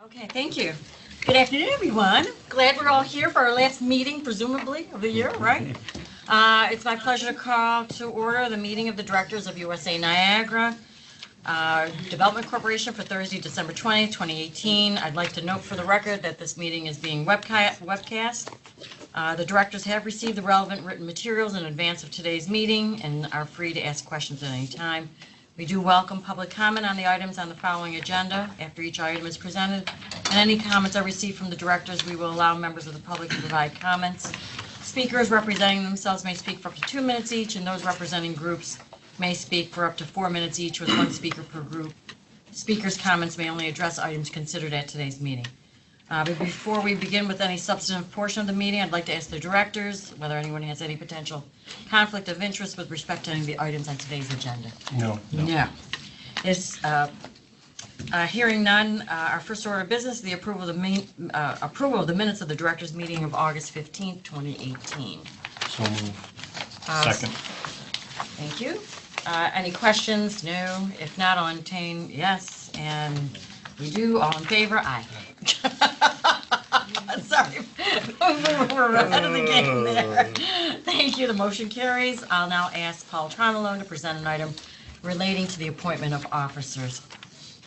Okay, thank you. Good afternoon, everyone. Glad we're all here for our last meeting, presumably, of the year, right? It's my pleasure to call to order the meeting of the directors of USA Niagara Development Corporation for Thursday, December 20th, 2018. I'd like to note for the record that this meeting is being webcast. The directors have received the relevant written materials in advance of today's meeting and are free to ask questions at any time. We do welcome public comment on the items on the following agenda after each item is presented. And any comments are received from the directors, we will allow members of the public to provide comments. Speakers representing themselves may speak for up to 2 minutes each, and those representing groups may speak for up to 4 minutes each with one speaker per group. Speakers' comments may only address items considered at today's meeting. But before we begin with any substantive portion of the meeting, I'd like to ask the directors whether anyone has any potential conflict of interest with respect to any of the items on today's agenda. No. Hearing none, our first order of business is the approval of the minutes of the directors' meeting of August 15th, 2018. So moved. Second. Thank you. Any questions? No. If not, I'll entertain yes. And we do. All in favor? Aye. Sorry. We're ahead of the game there. Thank you. The motion carries. I'll now ask Paul Tronolo to present an item relating to the appointment of officers.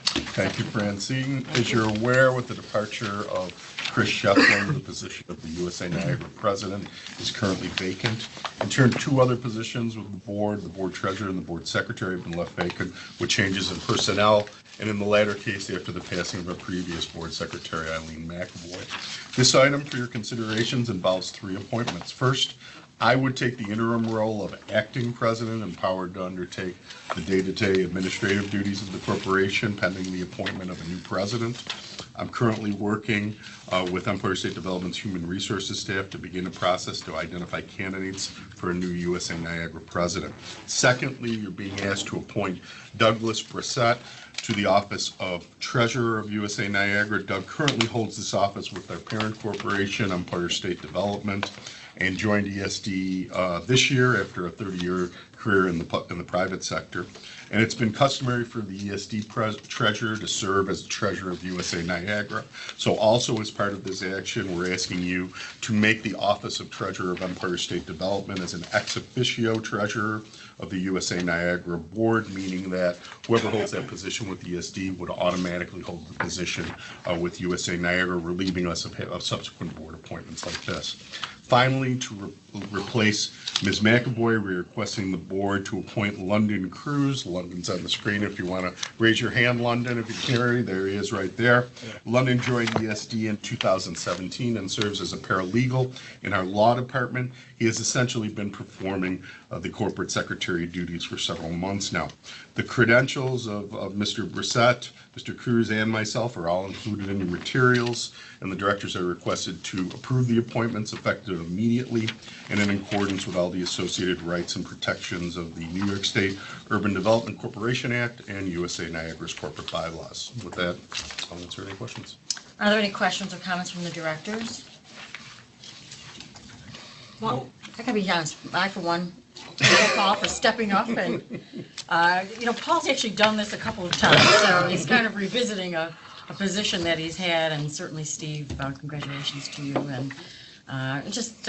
Thank you, Francine. As you're aware, with the departure of Chris Shefflin, the position of the USA Niagara president is currently vacant. In turn, 2 other positions with the board treasurer and the board secretary have been left vacant with changes in personnel, and in the latter case, after the passing of our previous board secretary, Eileen McAvoy. This item for your considerations involves 3 appointments. First, I would take the interim role of acting president, empowered to undertake the day-to-day administrative duties of the corporation pending the appointment of a new president. I'm currently working with Empire State Development's human resources staff to begin a process to identify candidates for a new USA Niagara president. Secondly, you're being asked to appoint Douglas Brissett to the office of Treasurer of USA Niagara. Doug currently holds this office with our parent corporation, Empire State Development, and joined ESD this year after a 30-year career in the private sector. And it's been customary for the ESD treasurer to serve as the treasurer of USA Niagara. So also as part of this action, we're asking you to make the office of treasurer of Empire State Development as an ex officio treasurer of the USA Niagara board, meaning that whoever holds that position with ESD would automatically hold the position with USA Niagara, relieving us of subsequent board appointments like this. Finally, to replace Ms. McAvoy, we're requesting the board to appoint London Cruz. London's on the screen if you want to raise your hand, London, if you can. There he is right there. London joined ESD in 2017 and serves as a paralegal in our law department. He has essentially been performing the corporate secretary duties for several months now. The credentials of Mr. Brissett, Mr. Cruz, and myself are all included in your materials, and the directors are requested to approve the appointments effective immediately and in accordance with all the associated rights and protections of the New York State Urban Development Corporation Act and USA Niagara's corporate bylaws. With that, I'll answer any questions. Are there any questions or comments from the directors? Well, I gotta be honest, I for one, thank Paul for stepping up, and Paul's actually done this a couple of times, so he's kind of revisiting a position that he's had, and certainly Steve, congratulations to you, and just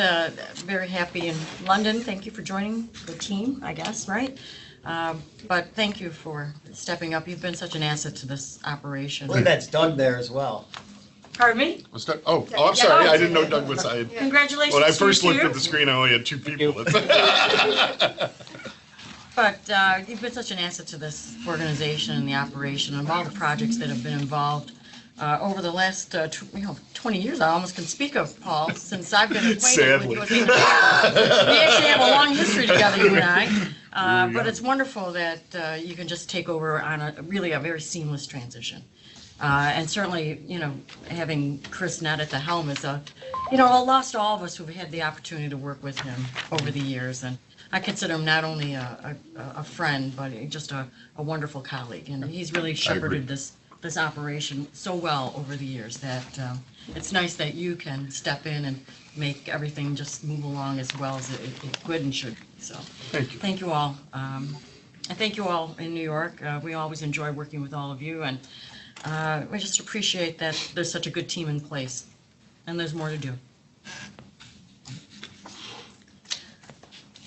very happy in London. Thank you for joining the team, I guess, right? But thank you for stepping up. You've been such an asset to this operation. I believe that's Doug there as well. Pardon me? Was Doug? I'm sorry. I didn't know Doug was. Congratulations. When I first to you looked too. at the screen, I only had 2 people. But you've been such an asset to this organization and the operation and all the projects that have been involved over the last 20 years. I almost can speak of, Paul, since I've been acquainted Sadly. with you. We actually have a long history together, you and I. But it's wonderful that you can just take over on a very seamless transition. And certainly, having Chris Nett at the helm is a loss to all of us who've had the opportunity to work with him over the years. And I consider him not only a friend, but just a wonderful colleague. And he's really shepherded this operation so well over the years that it's nice that you can step in and make everything just move along as well as it could and should. So Thank you. Thank you all. And thank you all in New York. We always enjoy working with all of you. And We just appreciate that there's such a good team in place, and there's more to do.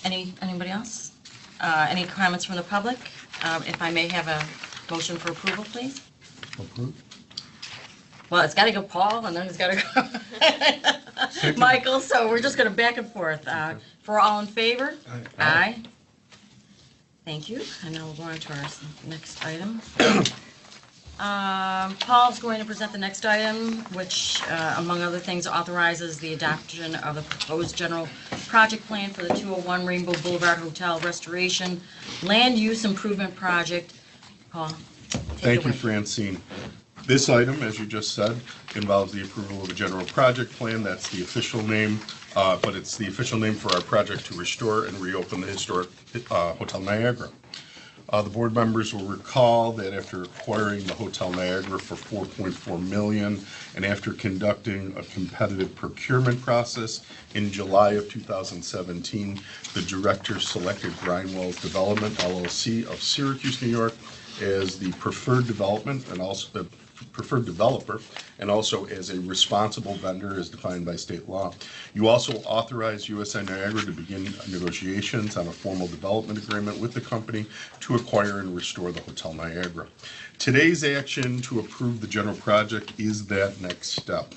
Anybody else? Any comments from the public? If I may have a motion for approval, please? Approved. Well, it's got to go Paul, and then it's got to go Michael, so we're just going to back and forth. For all in favor? Aye. Thank you, and now we'll go on to our next item. Paul's going to present the next item, which, among other things, authorizes the adoption of the proposed general project plan for the 201 Rainbow Boulevard Hotel Restoration Land Use Improvement Project. Paul, take it Thank you, away. Francine. This item, as you just said, involves the approval of a general project plan. That's the official name, but it's the official name for our project to restore and reopen the historic Hotel Niagara. The board members will recall that after acquiring the Hotel Niagara for $4.4 million and after conducting a competitive procurement process in July of 2017, the director selected Brian Wells Development LLC of Syracuse, New York, as the preferred development and also the preferred developer, and also as a responsible vendor as defined by state law. You also authorize USA Niagara to begin negotiations on a formal development agreement with the company to acquire and restore the Hotel Niagara. Today's action to approve the general project is that next step.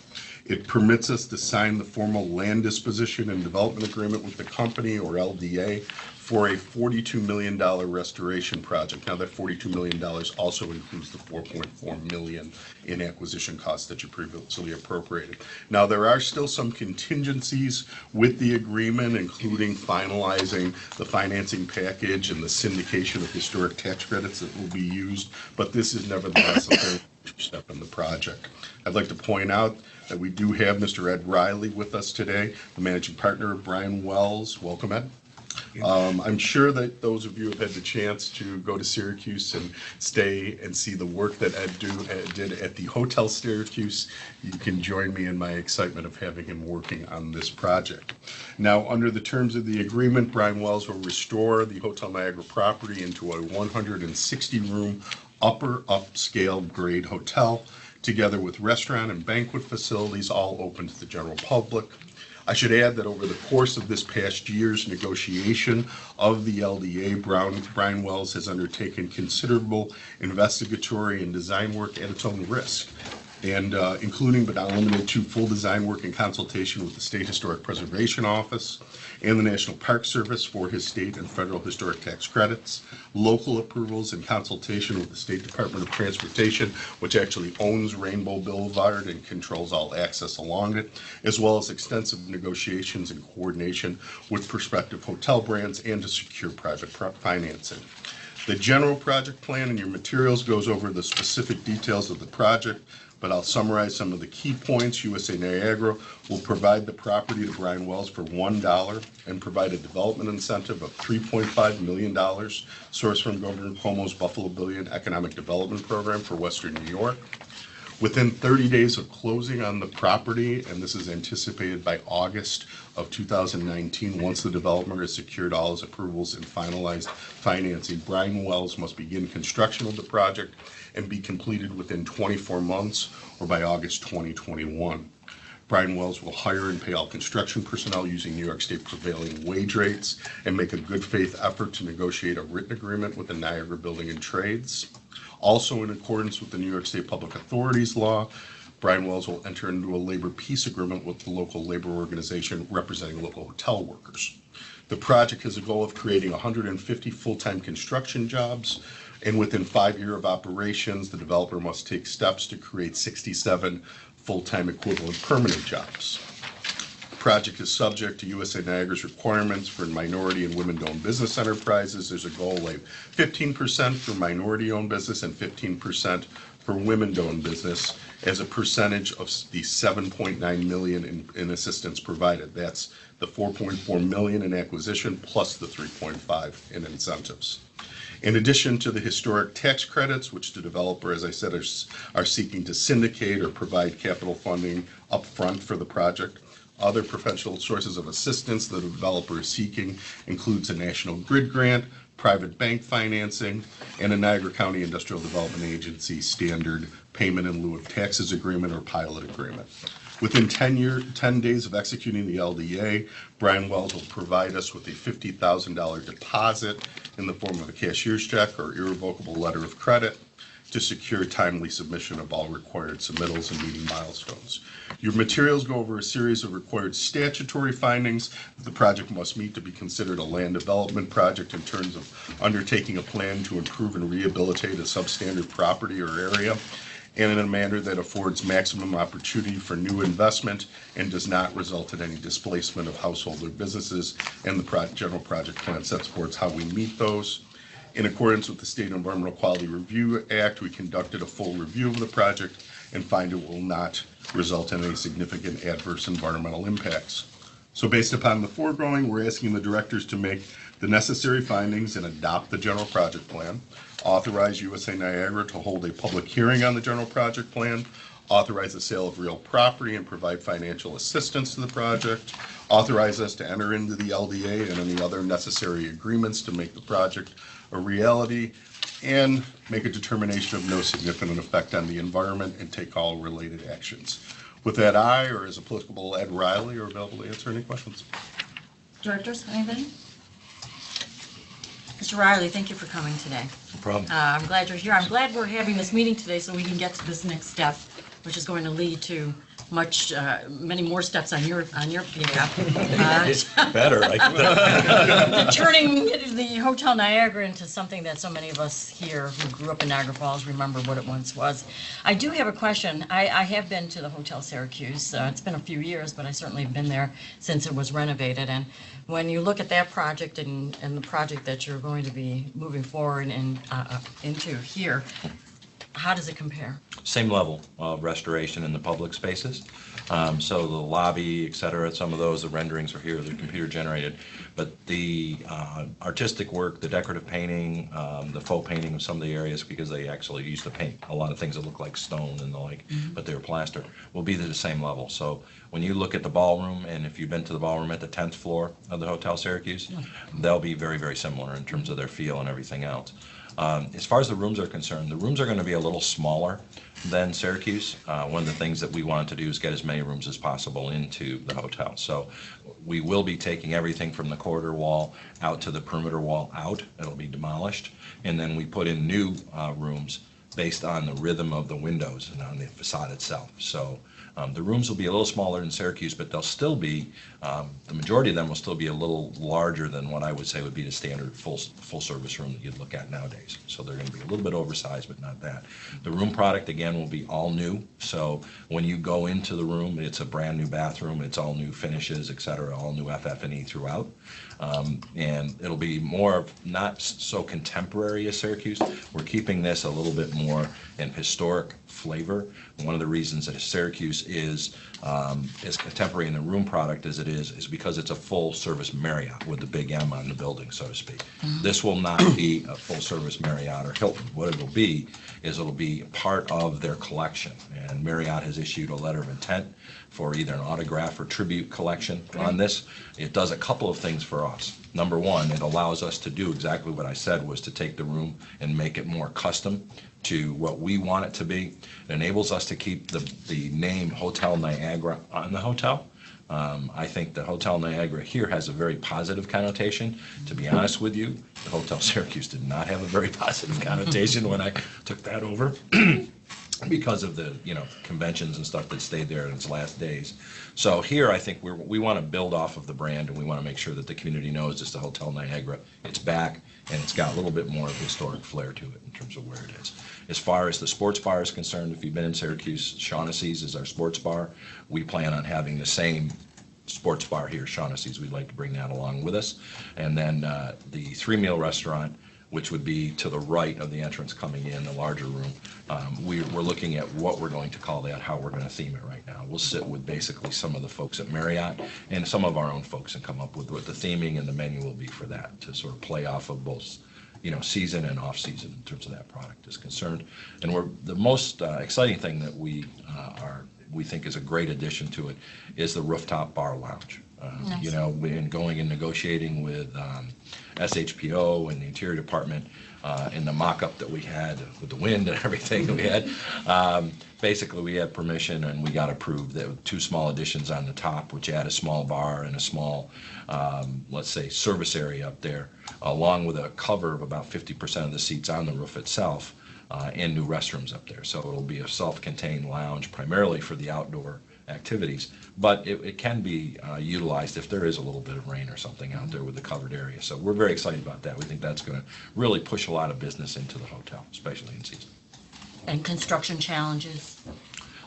It permits us to sign the formal land disposition and development agreement with the company, or LDA, for a $42 million restoration project. Now, that $42 million also includes the $4.4 million in acquisition costs that you previously appropriated. Now, there are still some contingencies with the agreement, including finalizing the financing package and the syndication of historic tax credits that will be used, but this is nevertheless a very major step in the project. I'd like to point out that we do have Mr. Ed Riley with us today, the managing partner of Brian Wells. Welcome, Ed. I'm sure that those of you have had the chance to go to Syracuse and stay and see the work that Ed did at the Hotel Syracuse. You can join me in my excitement of having him working on this project. Now, under the terms of the agreement, Brian Wells will restore the Hotel Niagara property into a 160-room upper upscale grade hotel, together with restaurant and banquet facilities, all open to the general public. I should add that over the course of this past year's negotiation of the LDA, Brian Wells has undertaken considerable investigatory and design work at its own risk, and including but not limited to full design work in consultation with the State Historic Preservation Office and the National Park Service for his state and federal historic tax credits, local approvals in consultation with the State Department of Transportation, which actually owns Rainbow Boulevard and controls all access along it, as well as extensive negotiations and coordination with prospective hotel brands and to secure private financing. The general project plan in your materials goes over the specific details of the project, but I'll summarize some of the key points. USA Niagara will provide the property to Brian Wells for $1 and provide a development incentive of $3.5 million sourced from Governor Cuomo's Buffalo Billion Economic Development Program for Western New York. Within 30 days of closing on the property, and this is anticipated by August of 2019, once the developer has secured all his approvals and finalized financing, Brian Wells must begin construction of the project and be completed within 24 months or by August 2021. Brian Wells will hire and pay all construction personnel using New York State prevailing wage rates and make a good faith effort to negotiate a written agreement with the Niagara Building and Trades. Also, in accordance with the New York State Public Authorities law, Brian Wells will enter into a labor peace agreement with the local labor organization representing local hotel workers. The project has a goal of creating 150 full-time construction jobs, and within 5 years of operations, the developer must take steps to create 67 full-time equivalent permanent jobs. The project is subject to USA Niagara's requirements for minority and women-owned business enterprises. There's a goal of 15% for minority-owned business and 15% for women-owned business as a percentage of the $7.9 million in assistance provided. That's the $4.4 million in acquisition plus the $3.5 in incentives. In addition to the historic tax credits, which the developer, as I said, are seeking to syndicate or provide capital funding upfront for the project, other potential sources of assistance the developer is seeking includes a National Grid grant, private bank financing, and a Niagara County Industrial Development Agency standard payment in lieu of taxes agreement or pilot agreement. Within 10 days of executing the LDA, Brian Wells will provide us with a $50,000 deposit in the form of a cashier's check or irrevocable letter of credit to secure timely submission of all required submittals and meeting milestones. Your materials go over a series of required statutory findings that the project must meet to be considered a land development project in terms of undertaking a plan to improve and rehabilitate a substandard property or area, and in a manner that affords maximum opportunity for new investment and does not result in any displacement of household or businesses, and the general project plan sets forth how we meet those. In accordance with the State Environmental Quality Review Act, we conducted a full review of the project and find it will not result in any significant adverse environmental impacts. So based upon the foregoing, we're asking the directors to make the necessary findings and adopt the general project plan, authorize USA Niagara to hold a public hearing on the general project plan, authorize the sale of real property and provide financial assistance to the project, authorize us to enter into the LDA and any other necessary agreements to make the project a reality, and make a determination of no significant effect on the environment and take all related actions. With that, I, or as applicable, Ed Riley, are available to answer any questions. Directors, anything? Mr. Riley, thank you for coming today. No problem. I'm glad you're here. I'm glad we're having this meeting today so we can get to this next step, which is going to lead to many more steps on your behalf. Better. Turning the Hotel Niagara into something that so many of us here who grew up in Niagara Falls remember what it once was. I do have a question. I have been to the Hotel Syracuse. It's been a few years, but I certainly have been there since it was renovated. And when you look at that project and the project that you're going to be moving forward into here, how does it compare? Same level of restoration in the public spaces. So the lobby, et cetera, some of those, the renderings are here, they're computer generated. But the artistic work, the decorative painting, the faux painting of some of the areas, because they actually used to paint a lot of things that look like stone and the like, but they were plaster, will be to the same level. So when you look at the ballroom, and if you've been to the ballroom at the 10th floor of the Hotel Syracuse, they'll be very, very similar in terms of their feel and everything else. As far as the rooms are concerned, the rooms are going to be a little smaller than Syracuse. One of the things that we wanted to do is get as many rooms as possible into the hotel. So we will be taking everything from the corridor wall out to the perimeter wall out. It'll be demolished. And then we put in new rooms based on the rhythm of the windows and on the facade itself. So the rooms will be a little smaller than Syracuse, but they'll still be, the majority of them will still be a little larger than what I would say would be the standard full service room that you'd look at nowadays. So they're going to be a little bit oversized, but not that. The room product, again, will be all new. So when you go into the room, it's a brand new bathroom, it's all new finishes, et cetera, all new FF&E throughout. And it'll be more of not so contemporary as Syracuse. We're keeping this a little bit more in historic flavor. One of the reasons that Syracuse is as contemporary in the room product as it is because it's a full service Marriott with the big M on the building, so to speak. This will not be a full service Marriott or Hilton. What it'll be is it'll be part of their collection, and Marriott has issued a letter of intent for either an autograph or tribute collection on this. It does a couple of things for us. Number one, it allows us to do exactly what I said, was to take the room and make it more custom to what we want it to be. It enables us to keep the name Hotel Niagara on the hotel. I think the Hotel Niagara here has a very positive connotation. To be honest with you, the Hotel Syracuse did not have a very positive connotation when I took that over. Because of the conventions and stuff that stayed there in its last days. So here I think we want to build off of the brand, and we want to make sure that the community knows it's the Hotel Niagara. It's back, and it's got a little bit more of a historic flair to it in terms of where it is. As far as the sports bar is concerned, if you've been in Syracuse, Shaughnessy's is our sports bar. We plan on having the same sports bar here, Shaughnessy's. We'd like to bring that along with us. And then the 3-meal restaurant, which would be to the right of the entrance coming in, the larger room. We're looking at what we're going to call that, how we're going to theme it right now. We'll sit with basically some of the folks at Marriott and some of our own folks and come up with what the theming and the menu will be for that, to sort of play off of both season and off-season in terms of that product is concerned. And the most exciting thing that we think is a great addition to it is the rooftop bar lounge. Nice. You know, in going and negotiating with SHPO and the Interior Department in the mock-up that we had with the wind and everything that we had, basically we had permission and we got approved that 2 small additions on the top, which add a small bar and a small, let's say, service area up there, along with a cover of about 50% of the seats on the roof itself, and new restrooms up there. So it'll be a self-contained lounge primarily for the outdoor activities, but it can be utilized if there is a little bit of rain or something out there with the covered area. So we're very excited about that. We think that's going to really push a lot of business into the hotel, especially in season. And construction challenges?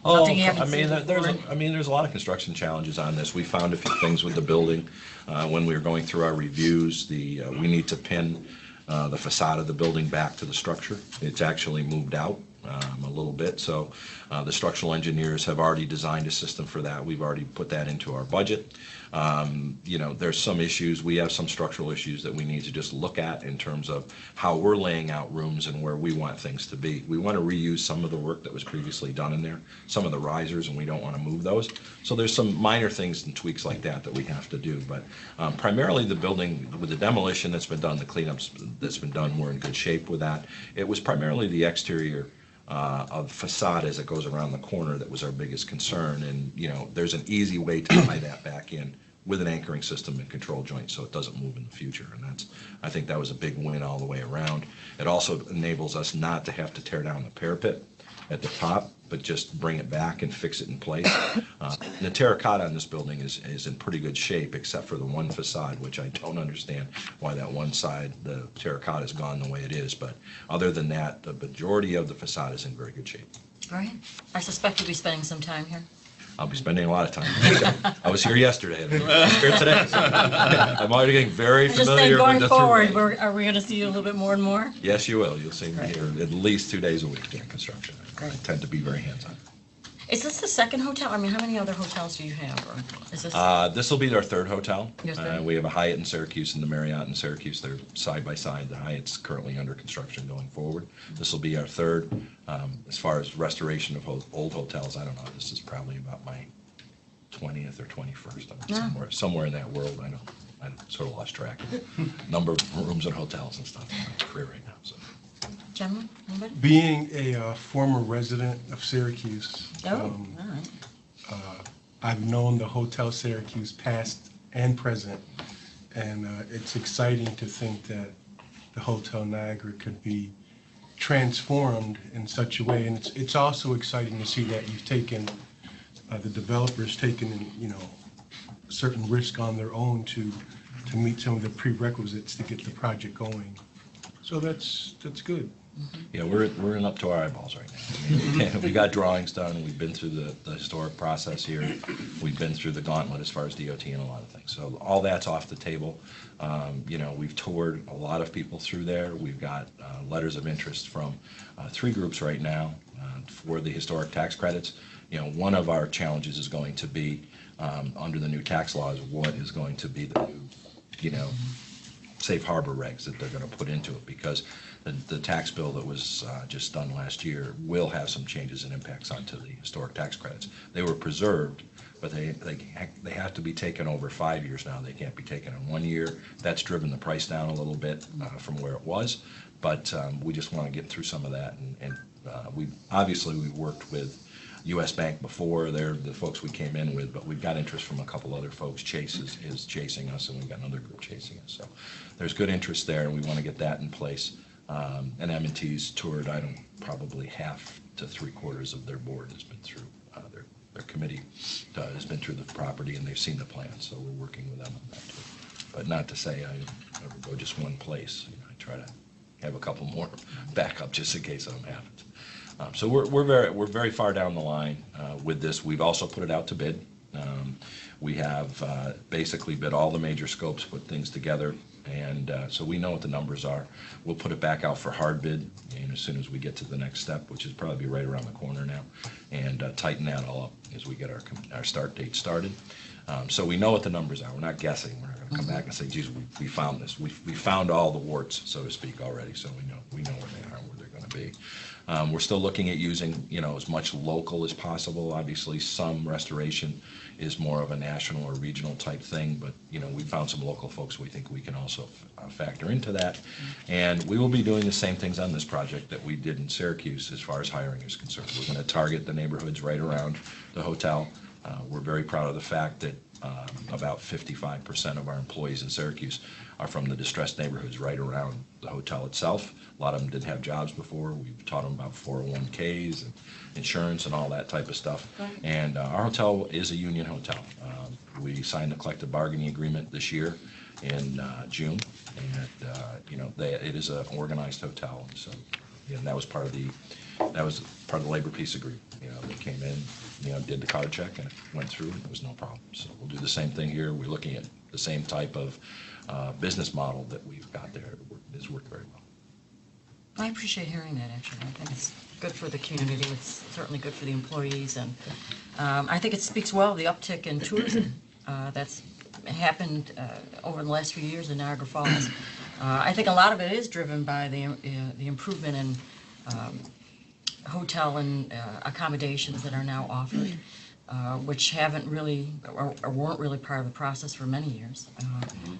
Oh, Nothing you haven't seen there's a lot of construction challenges on this. We found a few things with the building when we were going through our reviews. We need to pin the facade of the building back to the structure. It's actually moved out a little bit, so the structural engineers have already designed a system for that. We've already put that into our budget. You know, there's some issues. We have some structural issues that we need to just look at in terms of how we're laying out rooms and where we want things to be. We want to reuse some of the work that was previously done in there, some of the risers, and we don't want to move those. So there's some minor things and tweaks like that that we have to do. But primarily the building, with the demolition that's been done, the cleanups that's been done, we're in good shape with that. It was primarily the exterior of facade as it goes around the corner that was our biggest concern. And, you know, there's an easy way to tie that back in with an anchoring system and control joints so it doesn't move in the future. And I think that was a big win all the way around. It also enables us not to have to tear down the parapet at the top, but just bring it back and fix it in place. The terracotta on this building is in pretty good shape, except for the one facade, which I don't understand why that one side, the terracotta, has gone the way it is. But other than that, the majority of the facade is in very good shape. Great. I suspect you'll be spending some time here. I'll be spending a lot of time. I was here yesterday, and I'm here today. I'm already getting very I'm just familiar saying, with the going throughway. forward, are we going to see you a little bit more and more? Yes, you will. You'll see me Great. here at least 2 days a week during construction. I Great. tend to be very hands-on. Is this the second hotel? I mean, how many other hotels do you have? Or is this? This will be our 3rd hotel. Your third? We have a Hyatt in Syracuse and the Marriott in Syracuse. They're side by side. The Hyatt's currently under construction going forward. This will be our 3rd. As far as restoration of old hotels, I don't know. This is probably about my 20th or 21st. Somewhere in that world. I sort of lost track of the number of rooms and hotels and stuff in my career right now. So. Gentlemen, anybody? Being a former resident of Syracuse, Oh, all right. I've known the Hotel Syracuse past and present, and it's exciting to think that the Hotel Niagara could be transformed in such a way. And it's also exciting to see that you've taken, the developers taken, you know, certain risk on their own to meet some of the prerequisites to get the project going. So that's good. Yeah, we're in up to our eyeballs right now. I mean, we got drawings done. We've been through the historic process here. We've been through the gauntlet as far as DOT and a lot of things. So all that's off the table. You know, we've toured a lot of people through there. We've got letters of interest from 3 groups right now for the historic tax credits. You know, one of our challenges is going to be under the new tax laws, what is going to be the new, you know, safe harbor regs that they're going to put into it, because the tax bill that was just done last year will have some changes and impacts onto the historic tax credits. They were preserved, but they have to be taken over 5 years now. They can't be taken in 1 year. That's driven the price down a little bit from where it was, but we just want to get through some of that. And we've worked with U.S. Bank before. They're the folks we came in with, but we've got interest from a couple other folks. Chase is chasing us, and we've got another group chasing us. So there's good interest there, and we want to get that in place. And M&T's toured, probably half to 3/4 of their board has been through, their committee has been through the property, and they've seen the plan, so we're working with them on that too. But not to say I ever go just one place. You know, I try to have a couple more backup just in case something happens. So we're very far down the line with this. We've also put it out to bid. We have basically bid all the major scopes, put things together, and so we know what the numbers are. We'll put it back out for hard bid, and as soon as we get to the next step, which is probably right around the corner now, and tighten that all up as we get our start date started. So we know what the numbers are. We're not guessing. We're not going to come back and say, geez, we found this. We found all the warts, so to speak, already, so we know where they are and where they're going to be. to be. We're still looking at using, as much local as possible. Obviously, some restoration is more of a national or regional type thing, but, we found some local folks we think we can also factor into that. And we will be doing the same things on this project that we did in Syracuse as far as hiring is concerned. We're going to target the neighborhoods right around the hotel. We're very proud of the fact that about 55% of our employees in Syracuse are from the distressed neighborhoods right around the hotel itself. A lot of them didn't have jobs before. We've taught them about 401ks and insurance and all that type of stuff. And our hotel is a union hotel. We signed a collective bargaining agreement this year in June, and it is an organized hotel. So, and that was part of the labor peace agreement. They came in, did the card check, and it went through, and there was no problem. So we'll do the same thing here. We're looking at the same type of business model that we've got there. It's worked very well. I appreciate hearing that, actually. I think it's good for the community. It's certainly good for the employees, and I think it speaks well of the uptick in tourism that's happened over the last few years in Niagara Falls. I think a lot of it is driven by the improvement in hotel and accommodations that are now offered, which haven't really or weren't really part of the process for many years.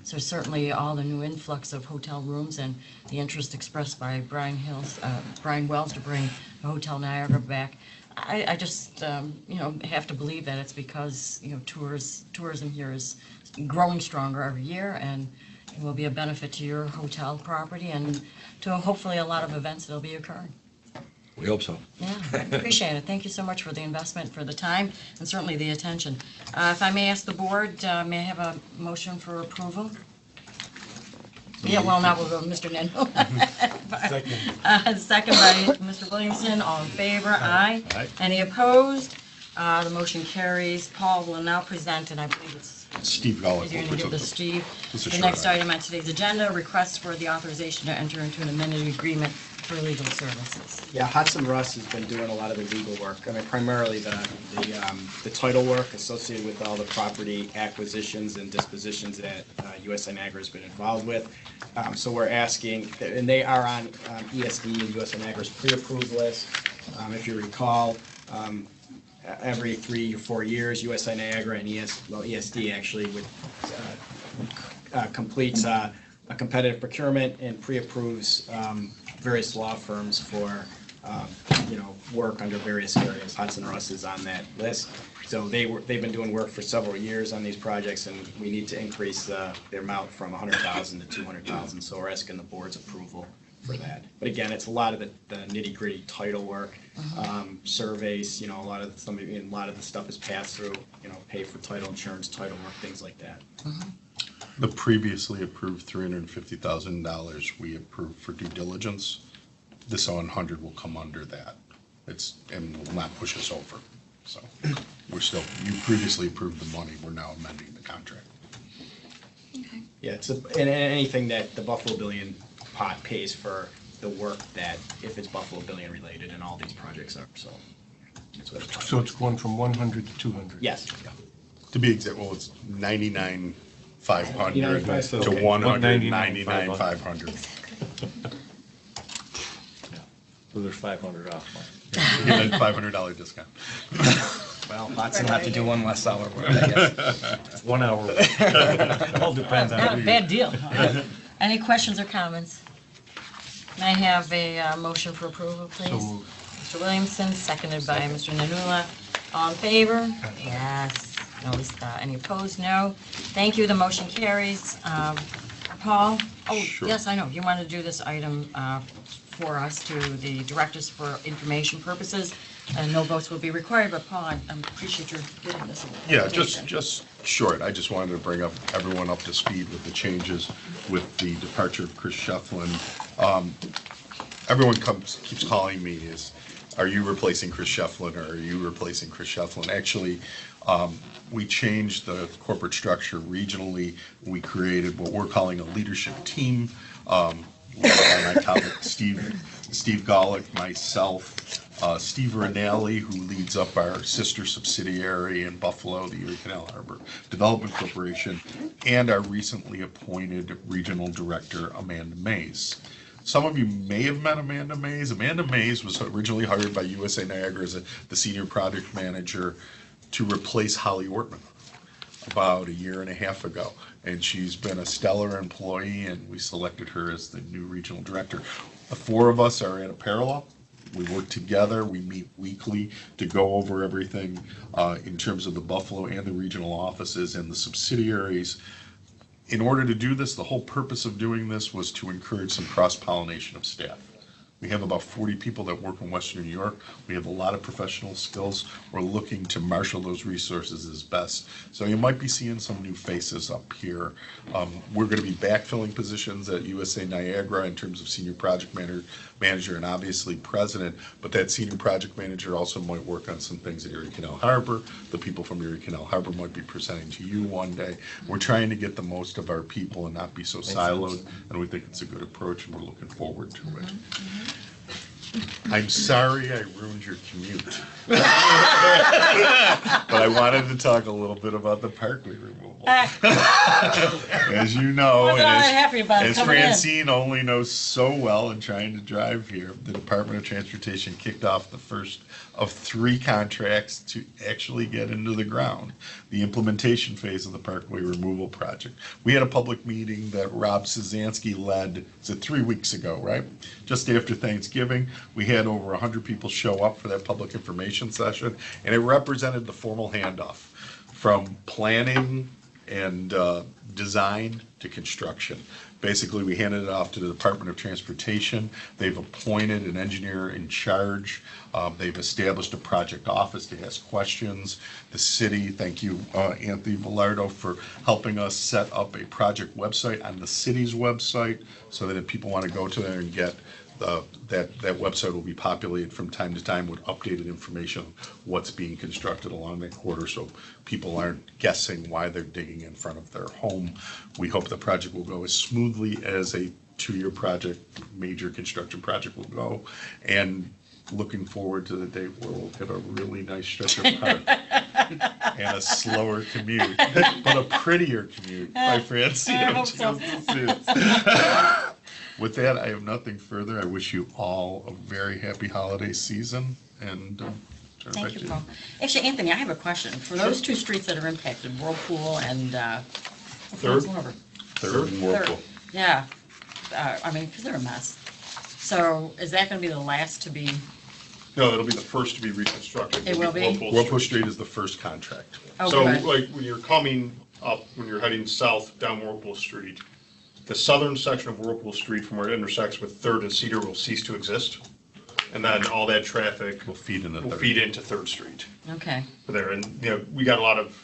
So certainly all the new influx of hotel rooms and the interest expressed by Brian Wells to bring the Hotel Niagara back. I just have to believe that it's because tourism here is growing stronger every year, and it will be a benefit to your hotel property and to hopefully a lot of events that'll be occurring. We hope so. Yeah, I appreciate it. Thank you so much for the investment, for the time, and certainly the attention. If I may ask the board, may I have a motion for approval? Yeah, well, now we'll go with Mr. Nando. Second. Second by Mr. Williamson. All in favor? Aye. Aye. Any opposed? The motion carries. Paul will now present, and I believe it's Steve Golick. you're going to give this to Steve. This is The short next item. item on today's agenda, request for the authorization to enter into an amended agreement for legal services. Yeah, Hudson Russ has been doing a lot of the legal work. I mean, primarily the title work associated with all the property acquisitions and dispositions that USA Niagara has been involved with. So we're asking, and they are on ESD and USA Niagara's pre-approved list. If you recall, every 3 or 4 years, USA Niagara and ESD actually would completes a competitive procurement and pre-approves various law firms for work under various areas. Hudson Russ is on that list. So they've been doing work for several years on these projects, and we need to increase their amount from $100,000 to $200,000. So we're asking the board's approval for that. But again, it's a lot of the nitty-gritty title work, surveys. A lot of the stuff is passed through. Pay for title insurance, title work, things like that. The previously approved $350,000 we approved for due diligence. This 100 will come under that. And will not push us over. So you previously approved the money. We're now amending the contract. Okay. Yeah, and anything that the Buffalo Billion pot pays for the work that, if it's Buffalo Billion related, and all these projects are, so. That's what it's So it's going from 100 to 200? Yes. To be exact, well, it's 99,500 to Okay. 199,500. So there's 500 off mine. Give a $500 discount. Well, Hudson will have to do one less hour work, I guess. 1 hour. All depends on Not who a you. bad deal. Any questions or comments? May I have a motion for approval, please? So moved. Mr. Williamson, seconded by Mr. Nanula. All in favor? Yes. No, any opposed? No. Thank you. The motion carries. Paul? Oh, Sure. yes, I know. You want to do this item for us to the directors for information purposes, and no votes will be required, but Paul, I appreciate your giving this. Yeah, information. just short. I just wanted to bring everyone up to speed with the changes with the departure of Chris Shefflin. Everyone keeps calling me are you replacing Chris Shefflin or are you replacing Chris Shefflin? Actually, we changed the corporate structure regionally. We created what we're calling a leadership team. My colleague Steve Golick, myself, Steve Rinaldi, who leads up our sister subsidiary in Buffalo, the Erie Canal Harbor Development Corporation, and our recently appointed regional director, Amanda Mays. Some of you may have met Amanda Mays. Amanda Mays was originally hired by USA Niagara as the senior project manager to replace Holly Ortman about a year and a half ago. And she's been a stellar employee, and we selected her as the new regional director. The four of us are in a parallel. We work together, we meet weekly to go over everything in terms of the Buffalo and the regional offices and the subsidiaries. In order to do this, the whole purpose of doing this was to encourage some cross-pollination of staff. We have about 40 people that work in Western New York. We have a lot of professional skills. We're looking to marshal those resources as best. So you might be seeing some new faces up here. We're going to be backfilling positions at USA Niagara in terms of senior project manager and obviously president, but that senior project manager also might work on some things at Erie Canal Harbor. The people from Erie Canal Harbor might be presenting to you one day. We're trying to get the most of our people and not be so siloed, and we think it's a good approach, and we're looking forward to it. I'm sorry I ruined your commute. But I wanted to talk a little bit about the parkway removal. As you know, Wasn't all that happy about as coming in. Francine only knows so well in trying to drive here, the Department of Transportation kicked off the first of 3 contracts to actually get into the ground, the implementation phase of the parkway removal project. We had a public meeting that Rob Szanski led, was it 3 weeks ago, right? Just after Thanksgiving. We had over 100 people show up for that public information session, and it represented the formal handoff from planning and design to construction. Basically, we handed it off to the Department of Transportation. They've appointed an engineer in charge. They've established a project office to ask questions. The city, thank you, Anthony Villardo, for helping us set up a project website on the city's website so that if people want to go to there and get that website will be populated from time to time with updated information on what's being constructed along that corridor, so people aren't guessing why they're digging in front of their home. We hope the project will go as smoothly as a 2-year project, major construction project will go, and looking forward to the date where we'll get a really nice stretch of park and a slower commute, but a prettier commute by Francine. I hope so. With that, I have nothing further. I wish you all a very happy holiday season, and turn it back Thank to you, you. Paul. Actually, Anthony, I have a question. For those 2 streets that are impacted, Whirlpool and, Third. one over? Third and Whirlpool. Yeah, I mean, because they're a mess. So is that going to be the last to be, No, it'll be the first to be reconstructed. It will be? Whirlpool Street is the first contract. oh, So good. like when you're coming up, when you're heading south down Whirlpool Street, the southern section of Whirlpool Street from where it intersects with Third and Cedar will cease to exist. And then all that traffic Will feed into will Third. feed into Third Street Okay, there. And, we got a lot of,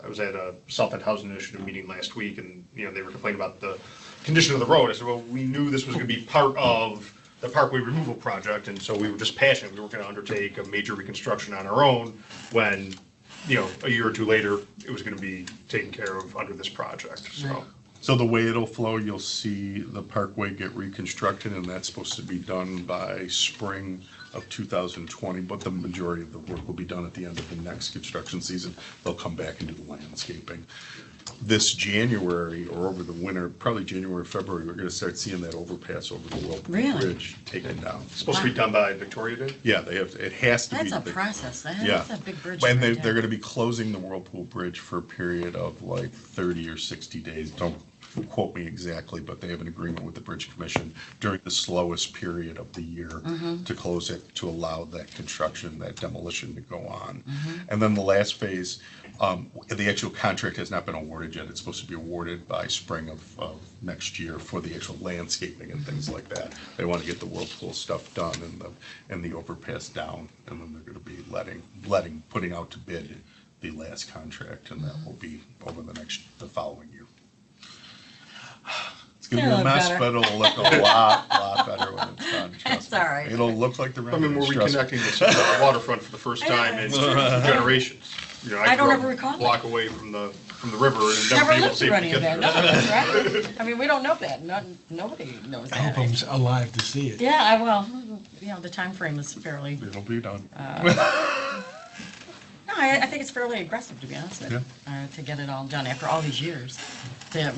I was at a South End Housing Initiative meeting last week, and, they were complaining about the condition of the road. I said, well, we knew this was gonna be part of the parkway removal project, and so we were just passionate. We were gonna undertake a major reconstruction on our own when, a year or 2 later, it was gonna be taken care of under this project, so. Right. So the way it'll flow, you'll see the parkway get reconstructed, and that's supposed to be done by spring of 2020, but the majority of the work will be done at the end of the next construction season. They'll come back and do the landscaping. This January, or over the winter, probably January, February, we're gonna start seeing that overpass over the Whirlpool Really? Bridge taken down. It's supposed to be done by Victoria Day? Yeah, they have, it has to be. that's a process. Yeah. That's a big bridge. And right they're there. gonna be closing the Whirlpool Bridge for a period of like 30 or 60 days. Don't quote me exactly, but they have an agreement with the Bridge Commission during the slowest period of the year to close it, to allow that construction, that demolition to go on. And then the last phase, the actual contract has not been awarded yet. It's supposed to be awarded by spring of next year for the actual landscaping and things like that. They want to get the Whirlpool stuff done and the overpass down, and then they're gonna be putting out to bid the last contract, and that will be over the following year. It's gonna be It'll a look mess, better. but it'll look a lot better when it's done, trust That's me. all right. It'll look like the I mean, rendering, we're trust me. reconnecting the waterfront for the first time in generations. I don't grew ever up recall a block away from the river and Never never been able to lived through safely any of get that. there. No, that's right. I mean, we don't know that. Nobody knows I hope that. I'm alive to see it. Yeah, the time frame is fairly, It'll be done. no, I think it's fairly aggressive, to be honest with you, to get it all done after all these years.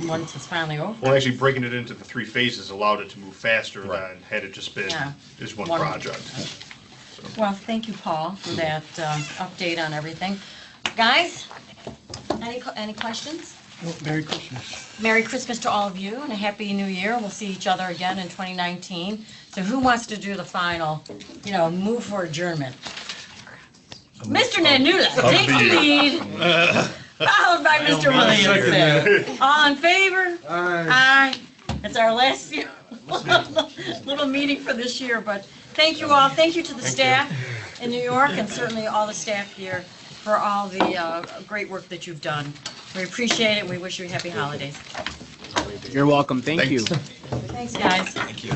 once it's finally over. Well, actually breaking it into the 3 phases allowed it to move faster Right. than had it just been Yeah. just one One- project. Well, thank you, Paul, for that update on everything. Guys, any questions? Merry Christmas. Merry Christmas to all of you and a Happy New Year. We'll see each other again in 2019. So who wants to do the final, move for adjournment? Mr. Nanuda, take the lead, followed by Mr. Williamson. All in favor? Aye. It's our last little meeting for this year, but thank you all. Thank you to the staff in New York and certainly all the staff here for all the great work that you've done. We appreciate it. We wish you happy holidays. You're welcome. Thank you. Thanks, guys. Thank you.